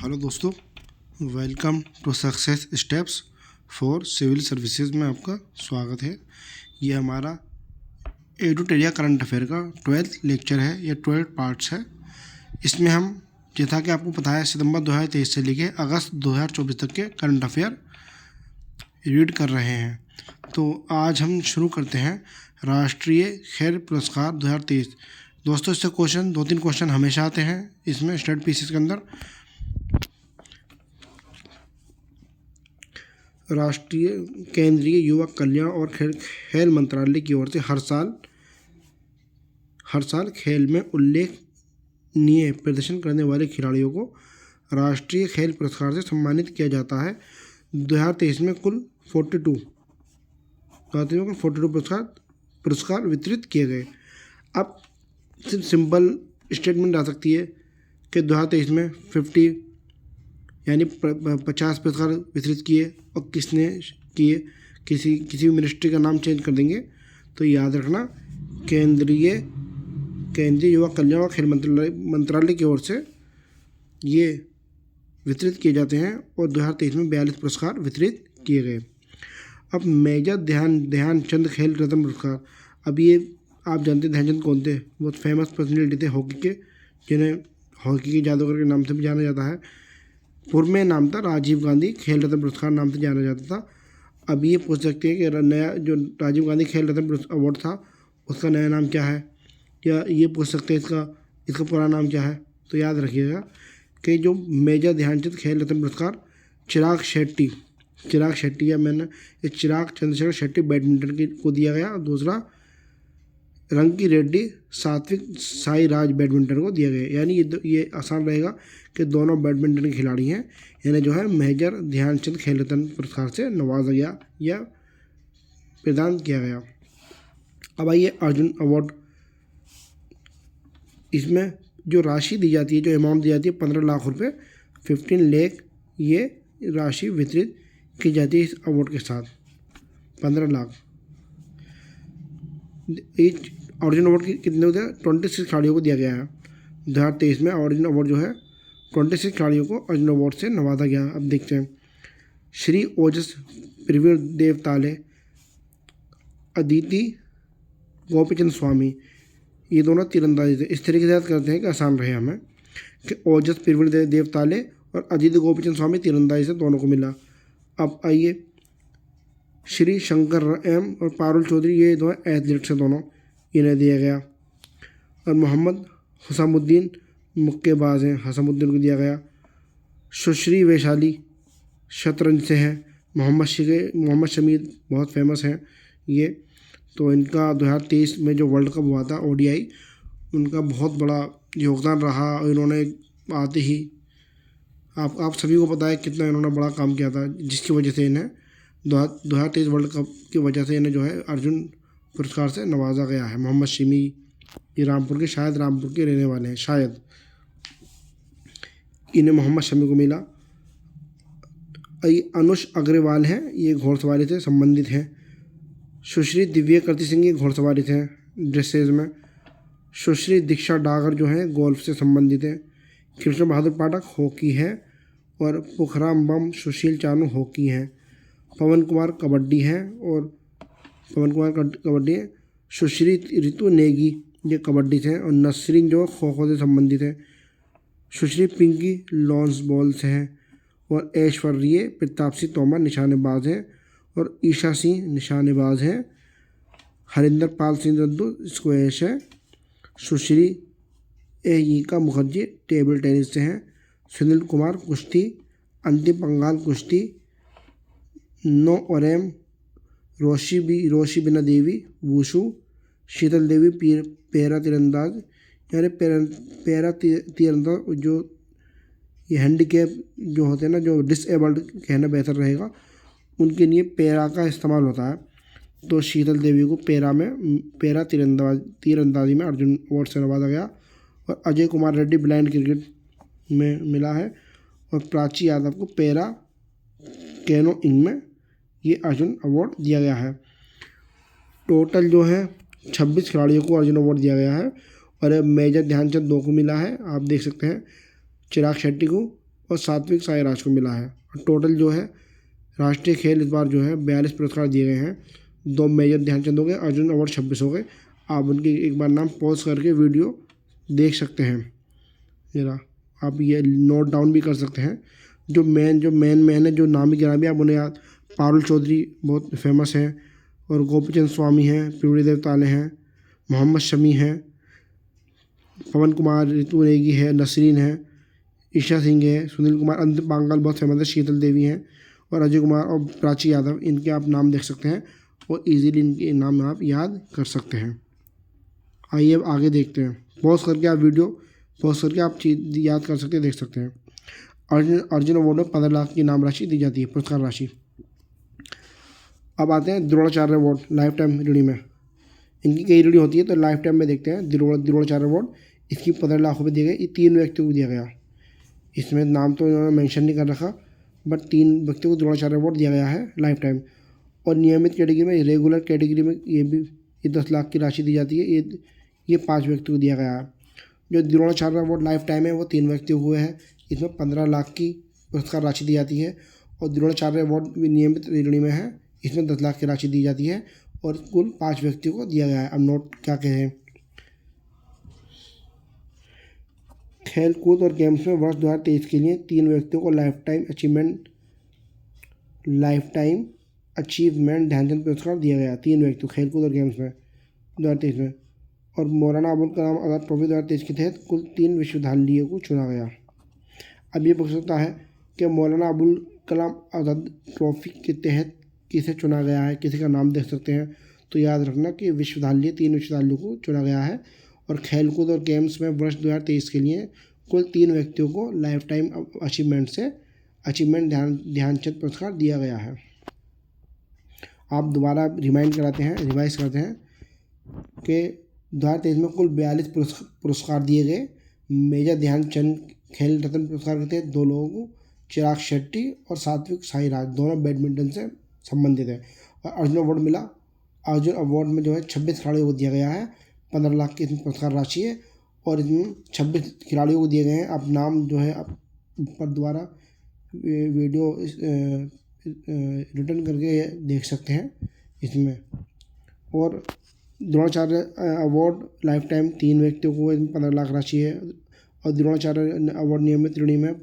Hello दोस्तों, welcome to success steps for civil services में आपका स्वागत है। ये हमारा एडुटेरिया करंट अफेयर का 12th लेक्चर है। ये 12 पार्ट्स है। इसमें हम जैसा कि आपको पता है सितंबर 2023 से लेके अगस्त 2024 तक के करंट अफेयर रीड कर रहे हैं। तो आज हम शुरू करते हैं राष्ट्रीय खेल पुरस्कार 2023। दोस्तों, इससे क्वेश्चन 2-3 क्वेश्चन हमेशा आते हैं इसमें स्टड पीसेस के अंदर। राष्ट्रीय केंद्रीय युवा कल्याण और खेल मंत्रालय की ओर से हर साल खेल में उल्लेखनीय प्रदर्शन करने वाले खिलाड़ियों को राष्ट्रीय खेल पुरस्कार से सम्मानित किया जाता है। 2023 में कुल 42 पुरस्कार वितरित किए गए। अब सिंपल स्टेटमेंट आ सकती है कि 2023 में 50 यानी 50 पुरस्कार वितरित किए और किसने किए, किसी भी मिनिस्ट्री का नाम चेंज कर देंगे। तो याद रखना केंद्रीय युवा कल्याण और खेल मंत्रालय की ओर से ये वितरित किए जाते हैं और 2023 में 42 पुरस्कार वितरित किए गए। अब मेजर ध्यानचंद खेल रत्न पुरस्कार। अब ये आप जानते हैं ध्यानचंद कौन थे? बहुत फेमस पर्सनैलिटी थे हॉकी के, जिन्हें हॉकी के जादूगर के नाम से भी जाना जाता है। पूर्व में नाम था राजीव गांधी खेल रत्न पुरस्कार नाम से जाना जाता था। अब ये पूछ सकते हैं कि नया जो राजीव गांधी खेल रत्न अवार्ड था उसका नया नाम क्या है, या ये पूछ सकते हैं इसका पुराना नाम क्या है। तो याद रखिएगा कि जो मेजर ध्यानचंद खेल रत्न पुरस्कार चिराग शेट्टी या चिराग चंद्रशेखर शेट्टी बैडमिंटन को दिया गया। दूसरा रंकी रेड्डी सात्विक साईराज बैडमिंटन को दिया गया। यानी ये आसान रहेगा कि दोनों बैडमिंटन के खिलाड़ी हैं। यानी जो है मेजर ध्यानचंद खेल रत्न पुरस्कार से नवाजा गया या प्रदान किया गया। अब आइए अर्जुन अवार्ड। इसमें जो राशि दी जाती है, जो अमाउंट दी जाती है 15 लाख रुपए, 15 लाख ये राशि वितरित की जाती है इस अवार्ड के साथ। 15 लाख। अर्जुन अवार्ड कितने होते हैं? 26 खिलाड़ियों को दिया गया है। 2023 में अर्जुन अवार्ड जो है 26 खिलाड़ियों को अर्जुन अवार्ड से नवाजा गया। अब देखते हैं श्री ओजस प्रवीण देव ताले, अदिति गोपीचंद स्वामी, ये दोनों तीरंदाजी थे। इस तरीके से याद करते हैं कि आसान रहे हमें कि ओजस प्रवीण देव ताले और अदिति गोपीचंद स्वामी तीरंदाजी से दोनों को मिला। अब आइए श्री शंकर एम और पारुल चौधरी, ये दो एथलीट से दोनों, इन्हें दिया गया। और मोहम्मद हुसामुद्दीन मुक्केबाज हैं, हसामुद्दीन को दिया गया। सुश्री वैशाली शतरंज से हैं। मोहम्मद शमी बहुत फेमस हैं ये। तो इनका 2023 में जो वर्ल्ड कप हुआ था ODI, उनका बहुत बड़ा योगदान रहा। इन्होंने आते ही आप सभी को पता है कितना इन्होंने बड़ा काम किया था, जिसकी वजह से इन्हें 2023 वर्ल्ड कप की वजह से इन्हें जो है अर्जुन पुरस्कार से नवाजा गया है। मोहम्मद शमी, ये रामपुर के रहने वाले हैं शायद, इन्हें मोहम्मद शमी को मिला। अनुष अग्रवाल हैं, ये घोड़सवारी से संबंधित हैं। सुश्री दिव्या कृति सिंह ये घोड़सवारी थे ड्रेसेज में। सुश्री दीक्षा डागर जो है गोल्फ से संबंधित हैं। कृष्ण बहादुर पाठक हॉकी है और पुखराम बम सुशील चानू हॉकी हैं। पवन कुमार कबड्डी है सुश्री ऋतु नेगी ये कबड्डी से हैं। और नसरीन जो खो खो से संबंधित है। सुश्री पिंकी लॉन्स बॉल से हैं। और ऐश्वर्य प्रताप सिंह तोमर निशानेबाज हैं और ईशा सिंह निशानेबाज हैं। हरिंदर पाल सिंह रद्दू स्क्वैश है। सुश्री एयिका मुखर्जी टेबल टेनिस से हैं। सुनील कुमार कुश्ती, अंतिम पंगाल कुश्ती, नो ओरेम रोशी बिना देवी वुशु, शीतल देवी पैरा तीरंदाज, यानी पैरा तीरंदाज जो ये हैंडीकैप जो होते हैं ना, जो डिसेबल्ड कहना बेहतर रहेगा, उनके लिए पैरा का इस्तेमाल होता है। तो शीतल देवी को पैरा तीरंदाजी में अर्जुन अवार्ड से नवाजा गया। और अजय कुमार रेड्डी ब्लाइंड क्रिकेट में मिला है। और प्राची यादव को पैरा कैनोइंग में ये अर्जुन अवार्ड दिया गया है। टोटल जो है 26 खिलाड़ियों को अर्जुन अवार्ड दिया गया है। और मेजर ध्यानचंद 2 को मिला है, आप देख सकते हैं, चिराग शेट्टी को और सात्विक साईराज को मिला है। टोटल जो है राष्ट्रीय खेल इस बार जो है 42 पुरस्कार दिए गए हैं। 2 मेजर ध्यानचंद हो गए, अर्जुन अवार्ड 26 हो गए। आप उनकी एक बार नाम पॉज करके वीडियो देख सकते हैं। जरा आप ये नोट डाउन भी कर सकते हैं। जो मेन है, जो नामी गिरामी आप उन्हें याद, पारुल चौधरी बहुत फेमस हैं, और गोपीचंद स्वामी हैं, पिवड़ीदेव ताले हैं, मोहम्मद शमी हैं, पवन कुमार, ऋतु नेगी है, नसरीन है, ईशा सिंह है, सुनील कुमार, अंतिम पांगल बहुत फेमस है, शीतल देवी हैं, और अजय कुमार और प्राची यादव। इनके आप नाम देख सकते हैं और इजीली इनके नाम आप याद कर सकते हैं। आइए अब आगे देखते हैं। पॉज करके आप वीडियो पॉज करके आप चीज याद कर सकते हैं, देख सकते हैं। अर्जुन अवार्ड में 15 लाख की नाम राशि दी जाती है, पुरस्कार राशि। अब आते हैं Dronacharya award life time reading में। इनकी कई रीडिंग होती है, तो लाइफ टाइम में देखते हैं। द्रोणाचार्य अवार्ड, इसकी 15 लाख रुपये दिए गए। ये 3 व्यक्तियों को दिया गया। इसमें नाम तो इन्होंने मेंशन नहीं कर रखा, बट 3 व्यक्तियों को द्रोणाचार्य अवार्ड दिया गया है लाइफ टाइम। और नियमित कैटेगरी में, रेगुलर कैटेगरी में ये 10 लाख की राशि दी जाती है। ये 5 व्यक्तियों को दिया गया है। जो द्रोणाचार्य अवार्ड लाइफ टाइम है वो 3 व्यक्तियों को हुए हैं। इसमें 15 लाख की पुरस्कार राशि दी जाती है। और द्रोणाचार्य अवार्ड नियमित श्रेणी में है, इसमें 10 लाख की राशि दी जाती है और कुल 5 व्यक्तियों को दिया गया है। अब नोट क्या कहें। खेल कूद और गेम्स में वर्ष 2023 के लिए 3 व्यक्तियों को लाइफ टाइम अचीवमेंट ध्यानचंद पुरस्कार दिया गया। 3 व्यक्तियों खेल कूद और गेम्स में 2023 में। और मौलाना अबुल कलाम आज़ाद ट्रॉफी 2023 के तहत कुल 3 विश्वविद्यालयों को चुना गया। अब ये पूछ सकता है कि मौलाना अबुल कलाम आज़ाद ट्रॉफी के तहत किसे चुना गया है, किसी का नाम देख सकते हैं। तो याद रखना कि विश्वविद्यालय 3 विश्वविद्यालयों को चुना गया है। और खेलकूद और गेम्स में वर्ष 2023 के लिए कुल 3 व्यक्तियों को लाइफ टाइम अचीवमेंट ध्यानचंद पुरस्कार दिया गया है। आप दोबारा रिवाइज करते हैं कि 2023 में कुल 42 पुरस्कार दिए गए। मेजर ध्यानचंद खेल रत्न पुरस्कार के तहत 2 लोगों को, चिराग शेट्टी और सात्विक साईराज, दोनों बैडमिंटन से संबंधित है। और अर्जुन अवार्ड मिला। अर्जुन अवार्ड में जो है 26 खिलाड़ियों को दिया गया है। 15 लाख की इसमें पुरस्कार राशि है और इसमें 26 खिलाड़ियों को दिए गए हैं। आप नाम जो है आप ऊपर द्वारा वीडियो रिटर्न करके देख सकते हैं इसमें। और द्रोणाचार्य अवार्ड लाइफ टाइम 3 व्यक्तियों को, इसमें 15 लाख राशि है। और द्रोणाचार्य अवार्ड नियमित श्रेणी में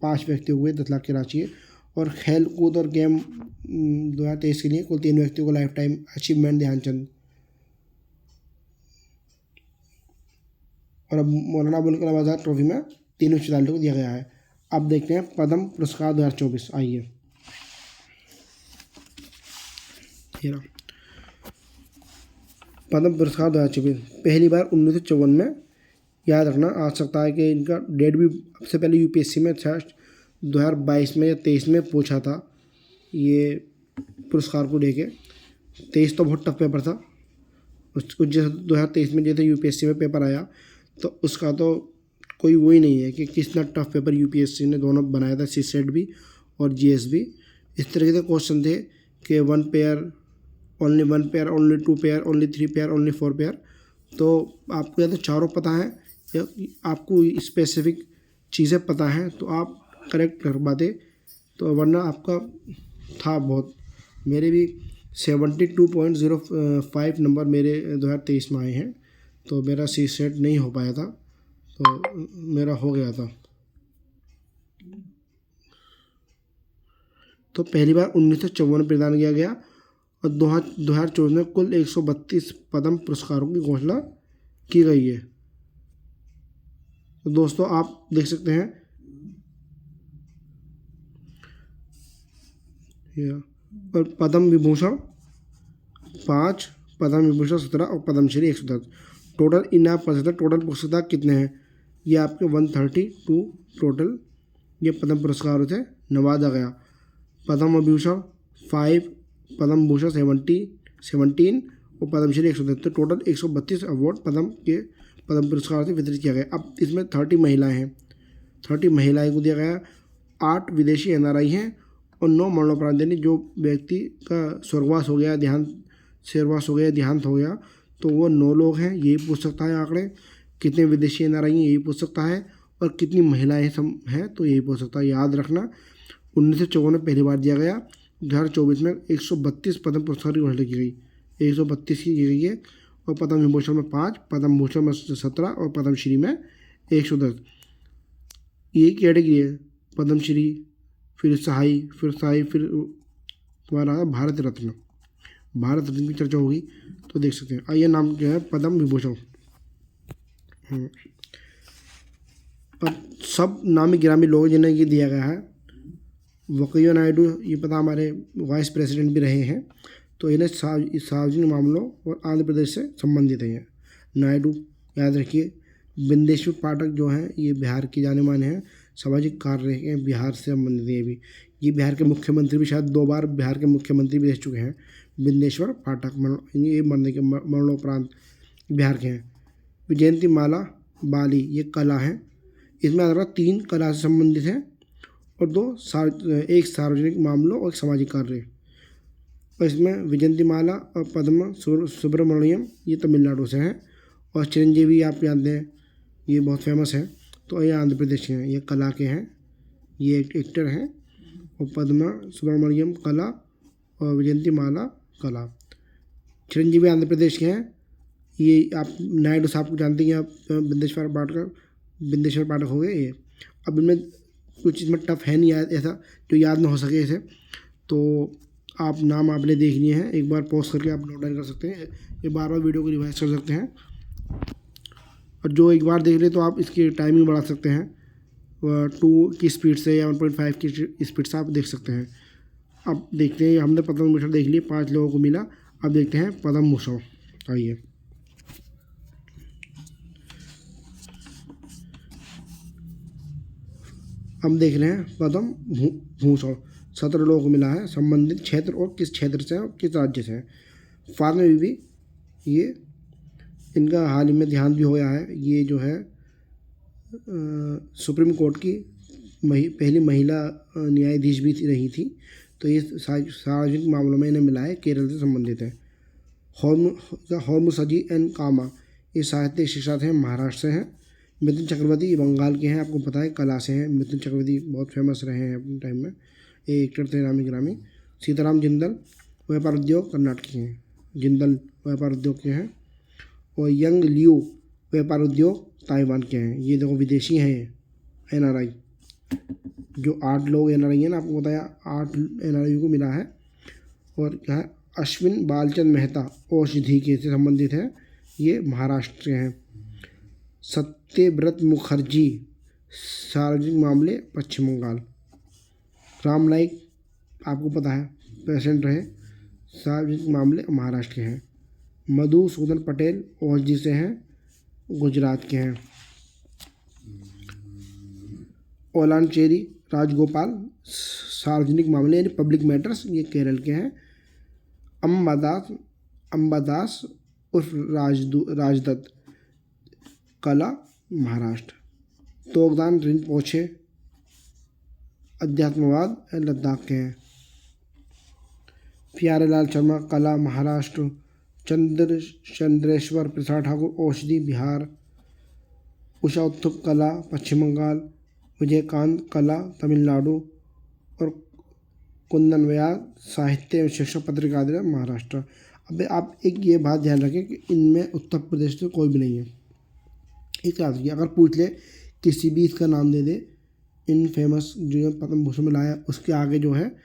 5 व्यक्तियों को 10 लाख की राशि है। और खेल कूद और गेम 2023 के लिए कुल 3 व्यक्तियों को लाइफ टाइम अचीवमेंट ध्यानचंद। और अब मौलाना अबुल कलाम आज़ाद ट्रॉफी में 3 विश्वविद्यालयों को दिया गया है। अब देखते हैं पद्म पुरस्कार 2024। आइए पद्म पुरस्कार 2024 पहली बार 1954 में। याद रखना आ सकता है कि इनका डेट भी सबसे पहले यूपीएससी में 2022 में या 23 में पूछा था ये पुरस्कार को लेके। 23 तो बहुत टफ पेपर था। उसको जैसे 2023 में जैसे यूपीएससी में पेपर आया तो उसका तो कोई वो ही नहीं है कि कितना टफ पेपर यूपीएससी ने दोनों बनाया था, सीसेट भी और जीएस भी। इस तरीके से क्वेश्चन थे कि 1 pair, only 1 pair, only 2 pair, only 3 pair, only 4 pair. तो आपको या तो चारों पता है या आपको स्पेसिफिक चीज़ें पता हैं तो आप करेक्ट कर पाते, तो वरना आपका था बहुत। मेरे भी 72.05 नंबर मेरे 2023 में आए हैं, तो मेरा सी सेट नहीं हो पाया था, तो मेरा हो गया था। तो पहली बार 1954 में प्रदान किया गया और 2024 में कुल 132 पद्म पुरस्कारों की घोषणा की गई है। तो दोस्तों आप देख सकते हैं और पद्म विभूषण 5, पद्म विभूषण 17 और पद्मश्री 110। टोटल इनाम पुरस्कार, टोटल पुरस्कार कितने हैं ये आपके 132 टोटल ये पद्म पुरस्कार थे नवाजा गया। पद्म विभूषण 5, पद्म भूषण 17 और पद्मश्री 110। तो टोटल 132 अवार्ड पद्म पुरस्कार से वितरित किया गया। अब इसमें 30 महिलाएं हैं, 30 महिलाएं को दिया गया। 8 विदेशी एनआरआई हैं और 9 मरणोपरांत, यानी जो व्यक्ति का स्वर्गवास हो गया, देहांत हो गया, तो वो 9 लोग हैं। यही पूछ सकता है आंकड़े कितने विदेशी एनआरआई हैं, यही पूछ सकता है। और कितनी महिलाएं सब हैं, तो यही पूछ सकता है, याद रखना। 1954 में पहली बार दिया गया। 2024 में 132 पद्म पुरस्कार की घोषणा की गई, 132 की गई है। और पद्म विभूषण में 5, पद्म भूषण में 17 और पद्मश्री में 110। ये कैटेगरी है, पद्मश्री, फिर सहाई, फिर तुम्हारा भारत रत्न। भारत रत्न की चर्चा होगी तो देख सकते हैं। आइए नाम जो है पद्म विभूषण। अब सब नामी गिरामी लोग जिन्हें ये दिया गया है। वेंकैया नायडू, ये पता हमारे वाइस प्रेसिडेंट भी रहे हैं, तो इन्हें सार्वजनिक मामलों और आंध्र प्रदेश से संबंधित है नायडू, याद रखिए। बिंदेश्वर पाठक जो हैं ये बिहार के जाने माने हैं, सामाजिक कार्य हैं, बिहार से संबंधित है भी। ये बिहार के मुख्यमंत्री भी, शायद 2 बार बिहार के मुख्यमंत्री भी रह चुके हैं बिंदेश्वर पाठक। ये मरने के मरणोपरांत बिहार के हैं। विजयंती माला बाली, ये कला है। इसमें अगर 3 कला से संबंधित हैं और 1 सार्वजनिक मामलों और सामाजिक कार्य। और इसमें विजयंती माला और पद्म सुब्रमण्यम ये तमिलनाडु से हैं। और चिरंजीवी आप जानते हैं, ये बहुत फेमस है, तो ये आंध्र प्रदेश के हैं, ये कला के हैं, ये एक एक्टर हैं। और पद्मा सुब्रमण्यम कला और विजयंती माला कला। चिरंजीवी आंध्र प्रदेश के हैं। ये आप नायडू साहब को जानते हैं, आप बिंदेश्वर पाठक हो गए ये। अब इनमें कुछ इसमें टफ है नहीं ऐसा जो याद ना हो सके इसे, तो आप नाम आपने देख लिए हैं, एक बार पॉज करके आप नोट डाउन कर सकते हैं, ये बार वीडियो को रिवाइज कर सकते हैं। और जो एक बार देख ले तो आप इसकी टाइमिंग बढ़ा सकते हैं, 2 की स्पीड से या 1.5 की स्पीड से आप देख सकते हैं। अब देखते हैं, हमने पद्म भूषण देख लिए, 5 लोगों को मिला। अब देखते हैं पद्म भूषण। आइए, हम देख रहे हैं पद्म भूषण 17 लोगों को मिला है, संबंधित क्षेत्र और किस क्षेत्र से और किस राज्य से है। फार्मा बीबी, ये इनका हाल ही में ध्यान भी हो गया है। ये जो है सुप्रीम कोर्ट की पहली महिला न्यायाधीश भी रही थी, तो ये सार्वजनिक मामलों में इन्हें मिला है, केरल से संबंधित है। होर्मुसजी एंड कामा, ये साहित्य शिक्षा से महाराष्ट्र से हैं। मिथुन चक्रवर्ती, ये बंगाल के हैं, आपको पता है, कला से हैं। मिथुन चक्रवर्ती बहुत फेमस रहे हैं अपने टाइम में, ये एक्टर थे नामी ग्रामी। सीताराम जिंदल, व्यापार उद्योग कर्नाटक के हैं, जिंदल व्यापार उद्योग के हैं। और यंग लियू, व्यापार उद्योग ताइवान के हैं। ये देखो विदेशी हैं, ये NRI। जो 8 लोग NRI हैं ना, आपको बताया 8 NRI को मिला है। और क्या है, अश्विन बालचंद मेहता औषधि के से संबंधित है, ये महाराष्ट्र के हैं। सत्यव्रत मुखर्जी, सार्वजनिक मामले पश्चिम बंगाल। राम नाईक, आपको पता है, प्रेसिडेंट रहे, सार्वजनिक मामले महाराष्ट्र के हैं। मधुसूदन पटेल औषधि से हैं, गुजरात के हैं। ओलानचेरी राजगोपाल, सार्वजनिक मामले यानी पब्लिक मैटर्स, ये केरल के हैं। अंबादास उर्फ राजदत्त, कला महाराष्ट्र। तोगदान रिनपोछे, अध्यात्मवाद लद्दाख के हैं। प्यारेलाल शर्मा, कला महाराष्ट्र। चंद्रेश्वर प्रसाद ठाकुर, औषधि बिहार। उषा उत्थुप, कला पश्चिम बंगाल। विजयकांत, कला तमिलनाडु। और कुंदन व्यास, साहित्य एवं शिक्षा पत्रकारिता महाराष्ट्र। अब आप एक ये बात ध्यान रखें कि इनमें उत्तर प्रदेश से कोई भी नहीं है। एक याद रखिए, अगर पूछ ले किसी भी इसका नाम दे दे, इन फेमस जो पद्म भूषण में लाया उसके आगे जो है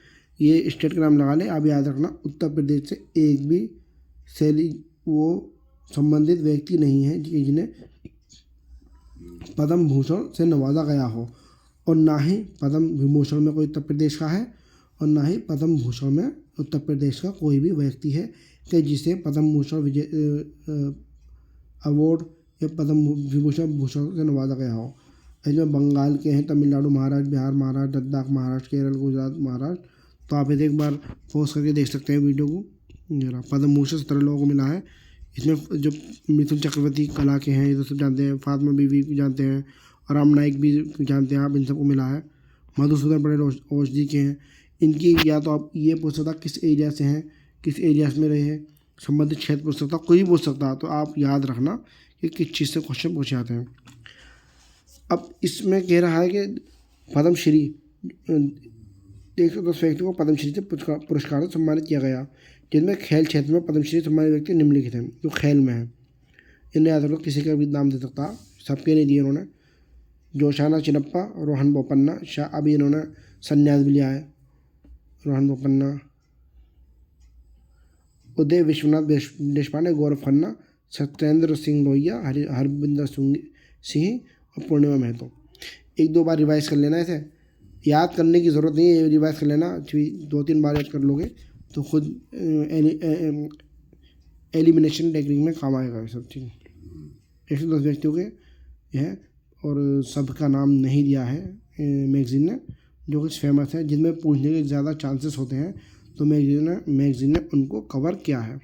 ये स्टेट का नाम लगा ले। आप याद रखना, उत्तर प्रदेश से एक भी वो संबंधित व्यक्ति नहीं है जिन्हें पद्म भूषण से नवाजा गया हो। और ना ही पद्म विभूषण में कोई उत्तर प्रदेश का है, और ना ही पद्म भूषण में उत्तर प्रदेश का कोई भी व्यक्ति है कि जिसे पद्म भूषण अवार्ड या पद्म भूषण से नवाजा गया हो। इसमें बंगाल के हैं, तमिलनाडु, महाराष्ट्र, बिहार, महाराष्ट्र, लद्दाख, महाराष्ट्र, केरल, गुजरात, महाराष्ट्र। तो आप इसे एक बार पॉज करके देख सकते हैं वीडियो को। जरा पद्म भूषण 17 लोगों को मिला है। इसमें जो मिथुन चक्रवर्ती कला के हैं ये तो सब जानते हैं, फातिमा बीवी जानते हैं, और राम नाईक भी जानते हैं आप, इन सबको मिला है। मधुसूदन पटेल औषधि के हैं। इनकी या तो आप ये पूछ सकता किस एरिया से हैं, किस एरिया में रहे हैं, संबंधित क्षेत्र पूछ सकता, कोई भी पूछ सकता। तो आप याद रखना कि किस चीज़ से क्वेश्चन पूछे जाते हैं। अब इसमें कह रहा है कि पद्मश्री 110 व्यक्तियों को पद्मश्री से पुरस्कार से सम्मानित किया गया, जिनमें खेल क्षेत्र में पद्मश्री सम्मानित व्यक्ति निम्नलिखित हैं, जो खेल में हैं। इन्हें याद रखो, किसी का भी नाम दे सकता, सबके नहीं दिए इन्होंने। जोशाना चिनप्पा, रोहन बोपन्ना, अभी इन्होंने संन्यास भी लिया है। रोहन बोपन्ना, उदय विश्वनाथ देशपांडे, गौरव खन्ना, सत्येंद्र सिंह लोहिया, हरविंदर सिंह और पूर्णिमा महतो। 1-2 बार रिवाइज कर लेना, ऐसे याद करने की ज़रूरत नहीं है, रिवाइज कर लेना। 2-3 बार याद कर लोगे तो खुद एलिमिनेशन टेक्निक में काम आएगा सब चीज़। 110 व्यक्तियों के हैं और सबका नाम नहीं दिया है मैगज़ीन ने, जो कुछ फेमस है, जिनमें पूछने के ज़्यादा चांसेस होते हैं, तो मैगज़ीन ने उनको कवर किया है।